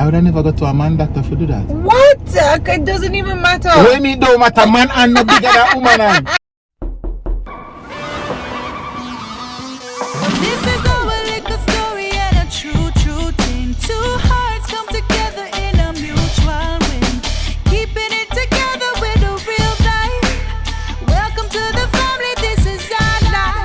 would have never got to a man doctor to do that. What? It doesn't even matter. When me don't matter, man and no bigger than woman and. This is our little story and a true thing. Two hearts come together in a mutual win. Keeping it together with a real life. Welcome to the family, this is our life.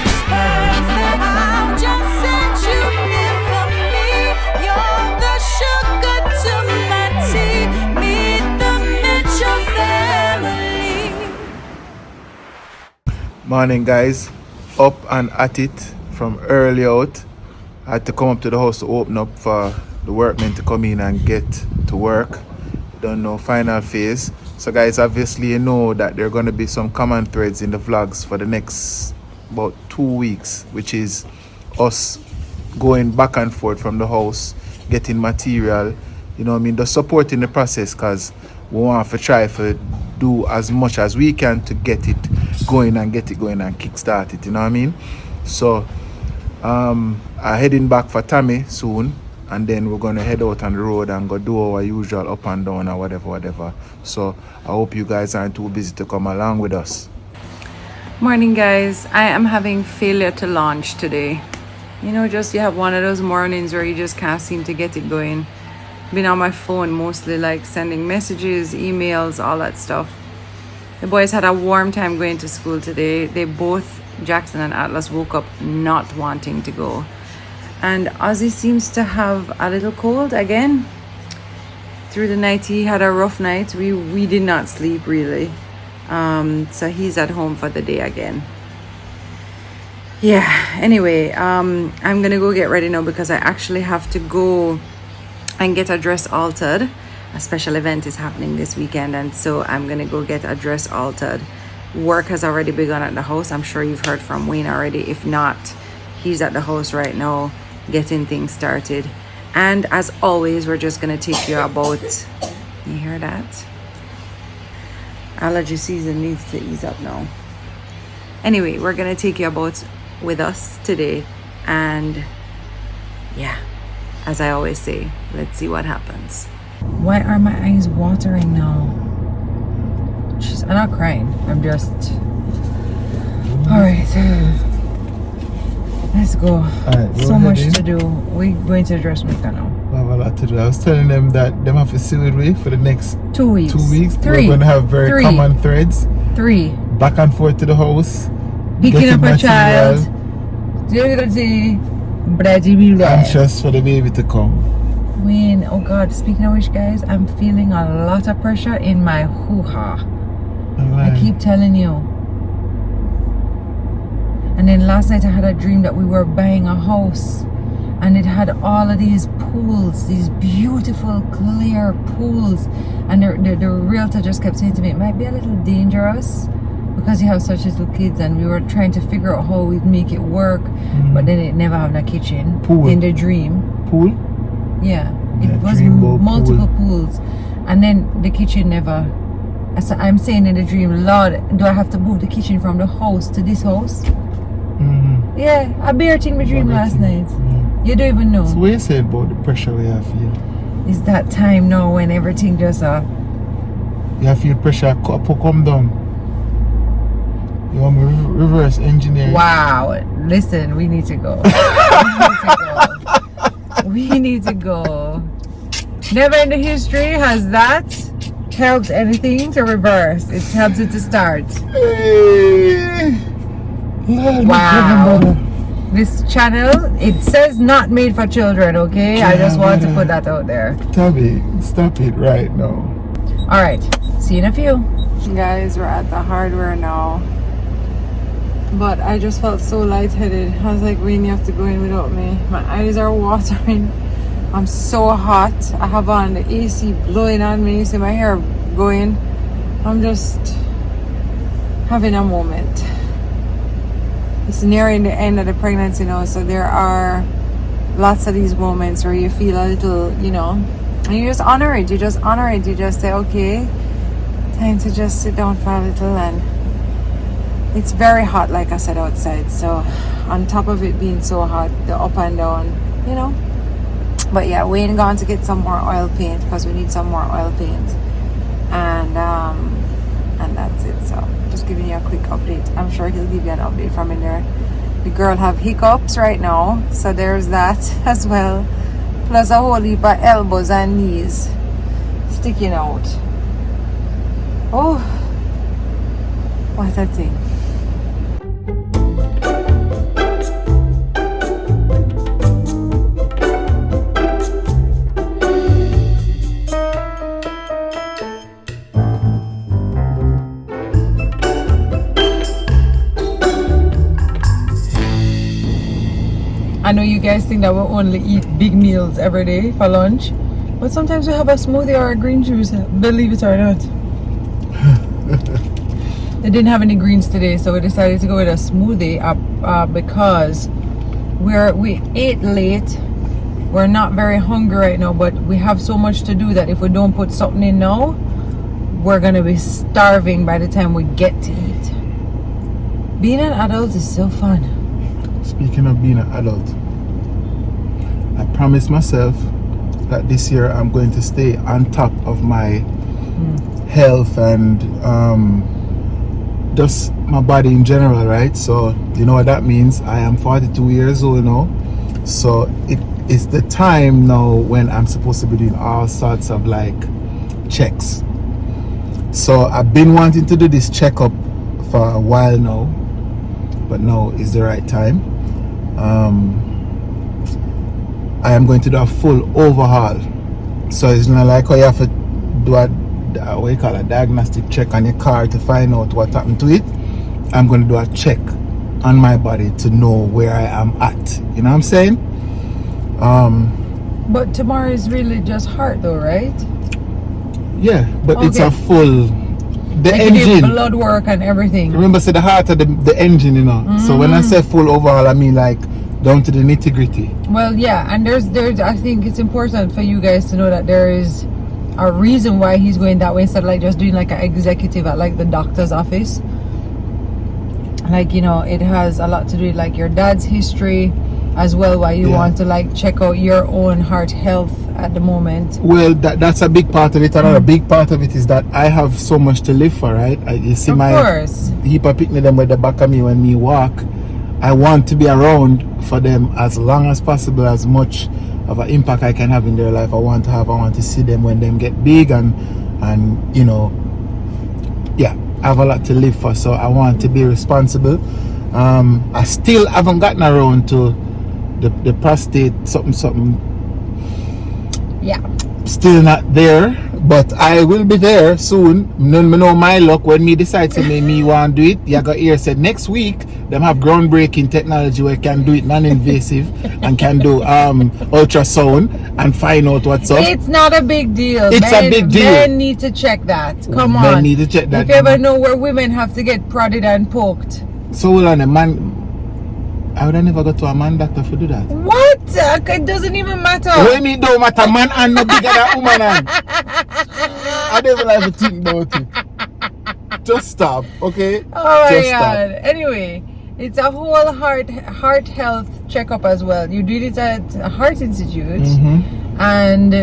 It's perfect. I'll just set you here for me. You're the sugar to my tea. Meet the Mitchell family. Morning, guys. Up and at it from early out. I had to come up to the house to open up for the workmen to come in and get to work. Don't know, final phase. So guys, obviously you know that there are going to be some common threads in the vlogs for the next about 2 weeks, which is us going back and forth from the house, getting material, you know what I mean, just supporting the process, because we want to try to do as much as we can to get it going and kickstart it, you know what I mean. So I'm heading back for Tami soon, and then we're going to head out on the road and go do our usual up and down or whatever. So I hope you guys aren't too busy to come along with us. Morning, guys. I am having failure to launch today. You know, just you have one of those mornings where you just can't seem to get it going. Been on my phone mostly, like sending messages, emails, all that stuff. The boys had a warm time going to school today. They both, Jackson and Atlas, woke up not wanting to go. And Ozzy seems to have a little cold again. Through the night, he had a rough night. We did not sleep really. So he's at home for the day again. Yeah, anyway, I'm gonna go get ready now because I actually have to go and get a dress altered. A special event is happening this weekend, and so I'm gonna go get a dress altered. Work has already begun at the house. I'm sure you've heard from Wayne already. If not, he's at the house right now getting things started. And as always, we're just gonna take you about, you hear that? Allergy season needs to ease up now. Anyway, we're gonna take you about with us today, and yeah, as I always say, let's see what happens. Why are my eyes watering now? I'm not crying. I'm just... Alright. Let's go. So much to do. We're going to the dressmaker now. We have a lot to do. I was telling them that them have to sit with me for the next 2 weeks. 2 weeks. 3. We're going to have very common threads. 3. Back and forth to the house. Picking up a child. Anxious for the baby to come. Wayne, oh God, speaking of which, guys, I'm feeling a lot of pressure in my hoo-ha. I keep telling you. And then last night I had a dream that we were buying a house, and it had all of these pools, these beautiful clear pools, and the realtor just kept saying to me, it might be a little dangerous because you have such little kids, and we were trying to figure out how we'd make it work, but then it never had a kitchen. Pool. In the dream. Pool? Yeah, it was multiple pools, and then the kitchen never. So I'm saying in the dream, Lord, do I have to move the kitchen from the house to this house? Mm-hmm. Yeah, I bare thing my dream last night. Yeah. You don't even know. So what you say about the pressure we have here? It's that time now when everything just you have feel pressure come down. You want me reverse engineer? Wow, listen, we need to go. We need to go. Never in the history has that helped anything to reverse. It helps it to start. Hey. Wow. This channel, it says not made for children, okay? I just want to put that out there. Tami, stop it right now. Alright, see you in a few. Guys, we're at the hardware now. But I just felt so lightheaded. I was like, Wayne, you have to go in without me. My eyes are watering. I'm so hot. I have on the AC blowing on me. You see my hair going. I'm just having a moment. It's nearing the end of the pregnancy now, so there are lots of these moments where you feel a little, you know, and you just honor it. You just honor it. You just say, okay, time to just sit down for a little. And it's very hot, like I said, outside. So on top of it being so hot, the up and down, you know, But yeah, Wayne gone to get some more oil paint because we need some more oil paint, and that's it. So just giving you a quick update. I'm sure he'll give you an update from in there. The girl have hiccups right now, so there's that as well. Plus a whole heap of elbows and knees sticking out. Oh, what a thing. I know you guys think that we only eat big meals every day for lunch, but sometimes we have a smoothie or a green juice, believe it or not. They didn't have any greens today, so we decided to go with a smoothie because we ate late. We're not very hungry right now, but we have so much to do that if we don't put something in now, we're gonna be starving by the time we get to eat. Being an adult is so fun. Speaking of being an adult, I promised myself that this year I'm going to stay on top of my health and just my body in general, right? So you know what that means. I am 42 years old now, so it is the time now when I'm supposed to be doing all sorts of like checks. So I've been wanting to do this checkup for a while now, but now is the right time. I am going to do a full overhaul, so it's not like how you have to do a what you call a diagnostic check on your car to find out what happened to it. I'm going to do a check on my body to know where I am at, you know what I'm saying? But tomorrow is really just heart though, right? Yeah, but okay. It's a full the like engine, blood work and everything. remember, say the heart of the engine, you know. So when I say full overhaul, I mean like down to the nitty-gritty. Well, yeah, and there's I think it's important for you guys to know that there is a reason why he's going that way instead of like just doing like an executive at like the doctor's office. Like, you know, it has a lot to do with like your dad's history as well, why you want to like check out your own heart health at the moment. Well, that's a big part of it. Another big part of it is that I have so much to live for, right? You see, my heap of picnic them with the back of me when me walk. I want to be around for them as long as possible, as much of an impact I can have in their life. I want to see them when them get big and you know, yeah, I have a lot to live for, so I want to be responsible. I still haven't gotten around to the prostate something. Yeah. Still not there, but I will be there soon. Me know my luck when me decide to make me want to do it. You got here said next week them have groundbreaking technology where can do it non-invasive and can do ultrasound and find out what's up. It's not a big deal. It's a big deal. Men need to check that. Come on. Men need to check that. If you ever know where women have to get prodded and poked. So hold on, a man. I would have never go to a man doctor to do that. What? It doesn't even matter. What me don't matter, man and no bigger than woman. I don't even like to think about it. Just stop, okay? Oh my Just God. stop. Anyway, it's a whole heart health checkup as well. You did it at a heart institute, and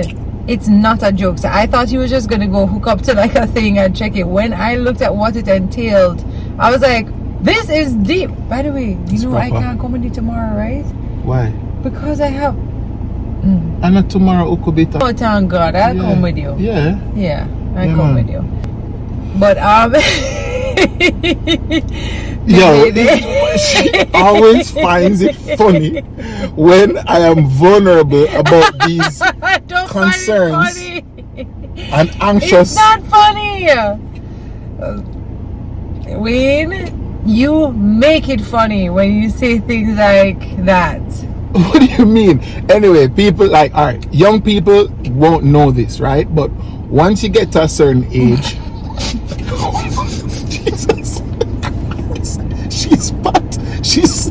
it's not a joke. So I thought he was just gonna go hook up to like a thing and check it. When I looked at what it entailed, I was like, this is deep. By the way, you know I can't come with you tomorrow, right? Why? Because I have. And not tomorrow, Okobita. Oh, thank God, I'll come with you. Yeah. Yeah, I'll come with you. But yo, she always finds it funny when I am vulnerable about these concerns and anxious. It's not funny. Wayne, you make it funny when you say things like that. What do you mean? Anyway, people like, all right, young people won't know this, right? But once you get to a certain age, Jesus, she's fat. She's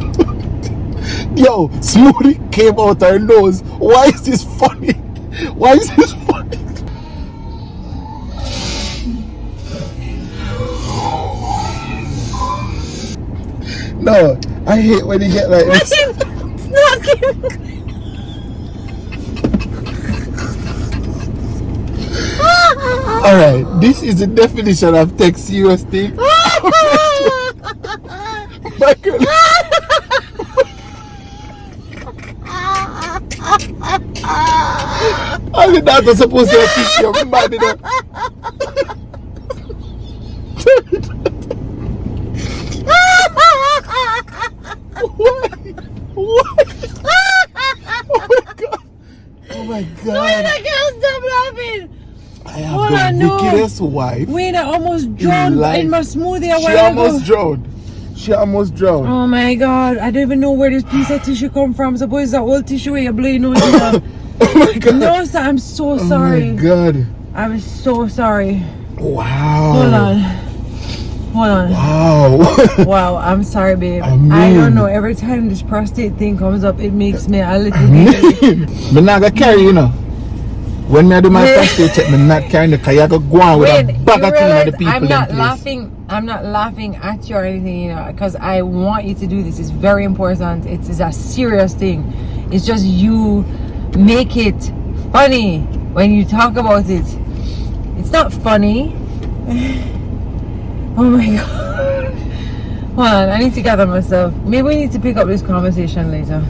yo, smoothie came out her nose. Why is this funny? Why is this funny? No, I hate when you get like this. It's not cute. Alright, this is the definition of take serious thing. My girl. All the doctor supposed to teach you. Mad enough. What? Oh my god. Wait, I can't stop laughing. I have the wickedest wife. Wait, I almost drowned in my smoothie a while She almost drowned. She almost drowned. Oh my god, I don't even know where this piece of tissue come from. Suppose it's that old tissue where you blow your nose in. Oh my god. No, sir, I'm so sorry. Oh my god. I'm so sorry. Wow. Hold on. Wow. Wow, I'm sorry, babe. I mean, I don't know. Every time this prostate thing comes up, it makes me a little bit. I'm not gonna carry, you know. When I do my prostate check, I'm not carrying the car. You go on with a bag of things the people. I'm not laughing at you or anything, you know, because I want you to do this. It's very important. It's a serious thing. It's just you make it funny when you talk about it. It's not funny. Oh my god. Hold on, I need to gather myself. Maybe we need to pick up this conversation later.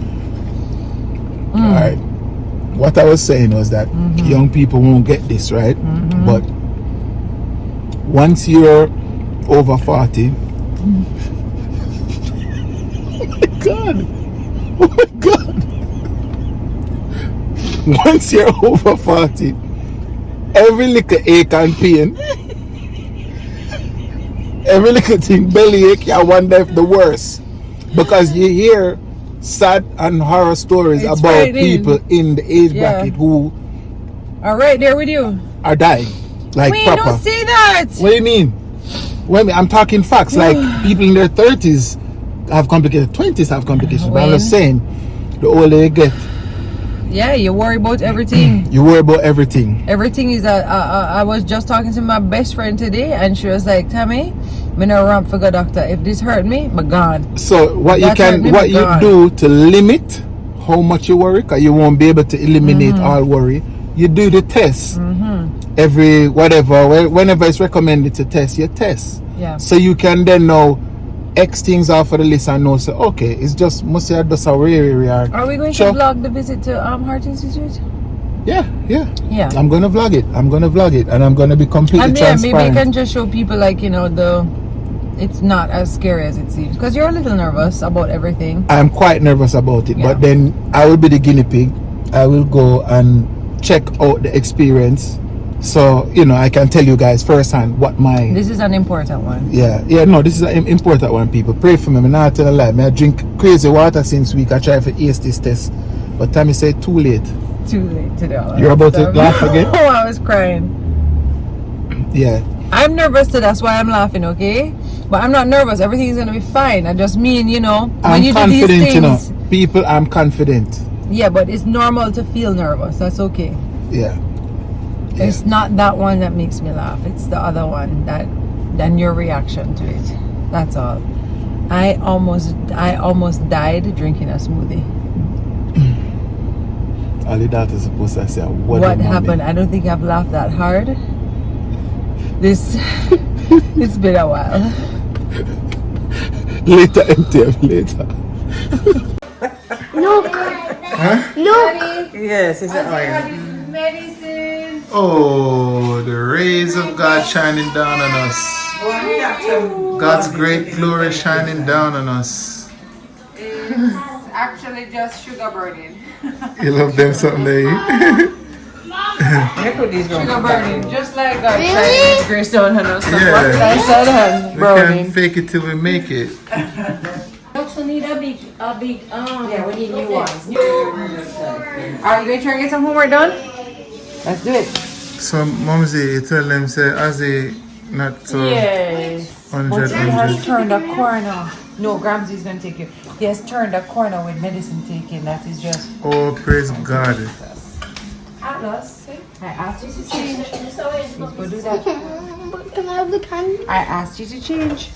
Alright. What I was saying was that young people won't get this, right? But once you're over 40, oh my god. Oh my god. Once you're over 40, every little ache and pain, every little thing, belly ache, I wonder if the worst. Because you hear sad and horror stories about people in the age bracket who are right there with you, are dying. Like, wait, proper. don't say that. What do you mean? I'm talking facts. Like, people in their 30s have complicated, 20s have complications. But I'm just saying, the older you get, yeah, you worry about everything. You worry about everything. Everything is I was just talking to my best friend today, and she was like, Tami, me no ramp for go doctor. If this hurt me, I'm gone. So what you do to limit how much you worry, because you won't be able to eliminate all worry, you do the test. Every whenever it's recommended to test, you test. Yeah. So you can then know X things off of the list and know, so okay, it's just must say that's a rare. Are we going to vlog the visit to Heart Institute? Yeah. Yeah. I'm gonna vlog it, and I'm gonna be completely transparent. Maybe you can just show people, like, you know, it's not as scary as it seems, because you're a little nervous about everything. I'm quite nervous about it, but then I will be the guinea pig. I will go and check out the experience, so you know I can tell you guys firsthand what my. This is an important one. No, this is an important one. People pray for me. I'm not telling a lie. I drink crazy water since week. I try for ace this test, but Tami said too late. Too late to do all that. You're about to laugh again? Oh, I was crying. Yeah. I'm nervous too, that's why I'm laughing, okay? But I'm not nervous. Everything's gonna be fine. I just mean, you know, when I'm you confident, do these things, you know. People, I'm confident. Yeah, but it's normal to feel nervous. That's okay. Yeah. It's not that one that makes me laugh. It's the other one then your reaction to it. That's all. I almost died drinking a smoothie. All the doctor's supposed to say what happened? I don't think I've laughed that hard. It's been a while. Later, MTF, later. Look. Huh? Look. Yes, it's an oil. Medicine. Oh, the rays of God shining down on us. God's great glory shining down on us. It's actually just sugar burning. You love them something they eat? Sugar burning, just like God shining His grace down on us. Yeah. What I said, We burning. can fake it till we make it. We also need a big Yeah, we need new ones. Are you going to try and get some homework done? Let's do it. So, Momsy, you tell them, say, Azzy, not so. Yes. 100. He has turned a corner. No, Gramsy's going to take you. He has turned a corner with medicine taking. That is just. Oh, praise God. Atlas, I asked you to change. Please go do that. Can I have the candy? I asked you to change.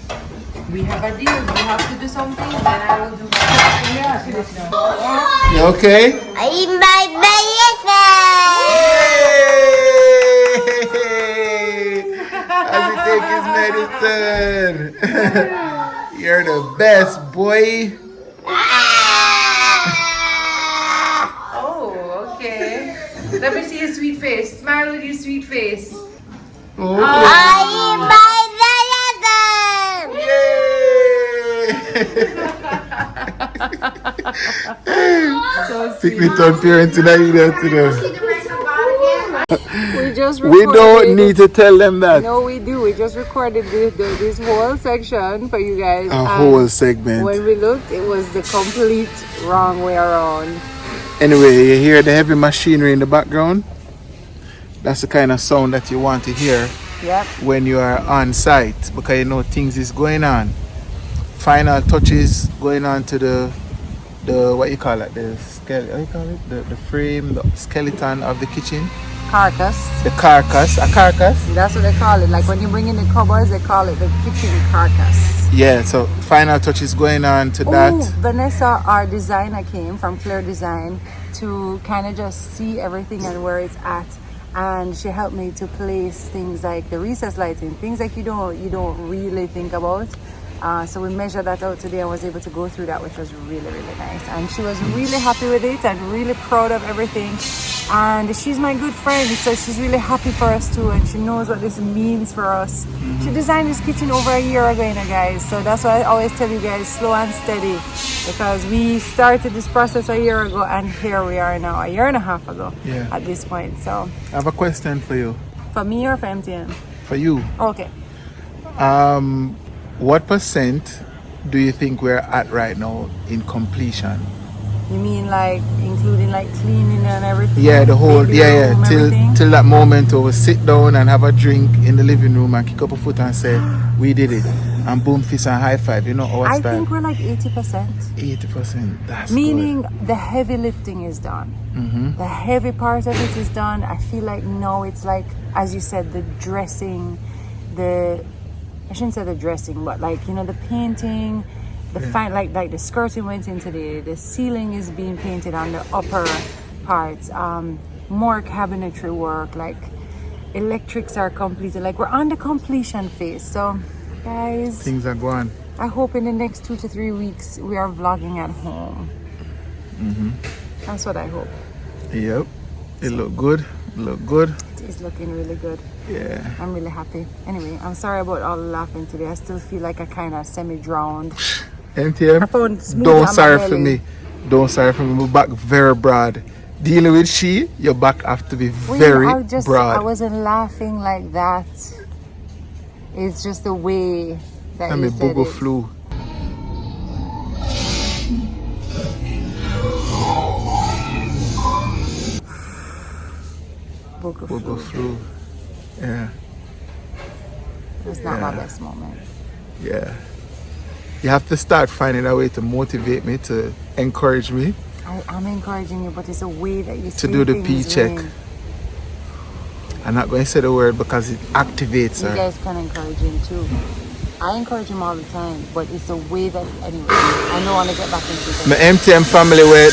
We have a deal. You have to do something, then I will do something. Yeah, do this now. You okay? I eat my medicine. Yay! Edison. You're the best, boy. Oh, okay. Let me see your sweet face. Smile with your sweet face. Oh. So Pick me turn parenting idea today. We just We recorded. don't need to tell them that. No, we do. We just recorded this whole section for you guys. A and whole segment. When we looked, it was the complete wrong way around. Anyway, you hear the heavy machinery in the background? That's the kind of sound that you want to hear Yep. when you are on site, because you know things is going on. Final touches going on to the what you call it, the frame, the skeleton of the kitchen, Carcass. the carcass, a carcass. That's what they call it. Like when you bring in the cupboards, they call it the kitchen carcass. Yeah, so final touches going on to that. Oh, Vanessa, our designer, came from Clear Design to kind of just see everything and where it's at. And she helped me to place things like the recess lighting, things like you don't really think about. So we measured that out today and was able to go through that, which was really, really nice. And she was really happy with it and really proud of everything. And she's my good friend, so she's really happy for us too, and she knows what this means for us. She designed this kitchen over a year ago, you know, guys. So that's why I always tell you guys, slow and steady, because we started this process a year ago, and here we are now, a year and a half ago. Yeah. At this point. So I have a question for you. for me or for MTN? For you. Okay. What percent do you think we're at right now in completion? You mean like including like cleaning and everything? Yeah, the whole Baby room, everything? till that moment where we sit down and have a drink in the living room and kick up a foot and say we did it, and boom, fist and high five. You know our I style. think we're like 80%. 80%. That's Meaning good. the heavy lifting is done. The heavy part of it is done. I feel like now it's like, as you said, the dressing, I shouldn't say the dressing, but like, you know, the painting, the like the skirting went into the ceiling is being painted on the upper parts. More cabinetry work, like electrics are completed. Like we're on the completion phase. So guys, Things are going. I hope in the next 2 to 3 weeks we are vlogging at home. That's what I hope. Yep. It look good. Look good. It is looking really good. Yeah. I'm really happy. Anyway, I'm sorry about all the laughing today. I still feel like I kind of semi-drowned. I MTM, found smooth don't on my sorry for belly. me. Don't sorry for me. My back very broad. Dealing with she, your back have to be very I broad. wasn't laughing like that. It's just the way that I you mean, said booger it. flu. Booger flu. Yeah. It's not my Yeah. best moment. Yeah. You have to start finding a way to motivate me, to encourage me. I'm encouraging you, but it's a way that you To do the P check. I'm not going to say the word because it activates You her. guys can encourage him too. I encourage him all the time, but it's a way that, anyway, I don't want to get back into it. My MTM family where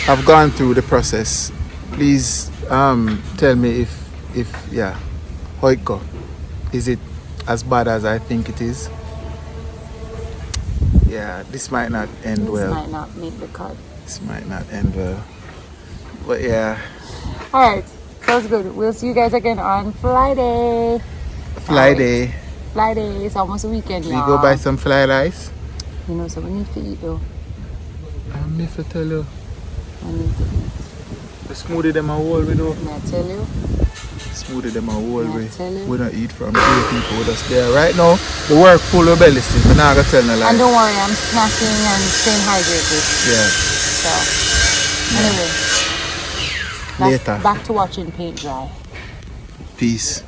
have gone through the process. Please tell me if yeah, how it go. Is it as bad as I think it is? Yeah, this might not end This well. might not make the cut. This might not end well. But yeah, Alright, sounds good. We'll see you guys again on Friday. Friday. Friday, it's almost a weekend, We y'all. go buy some fried rice. You know, so we need to eat though. I'm if I tell you. I need to eat. The smoothie them a whole we do. May I tell you? Smoothie them a whole Yeah, way. tell you. We don't eat from 3 people with us there. Right now, the work full of belly still. But now I gotta tell no lie. And don't worry, I'm snacking and staying hydrated. Yeah. So, anyway. Later. Back to watching paint dry. Peace.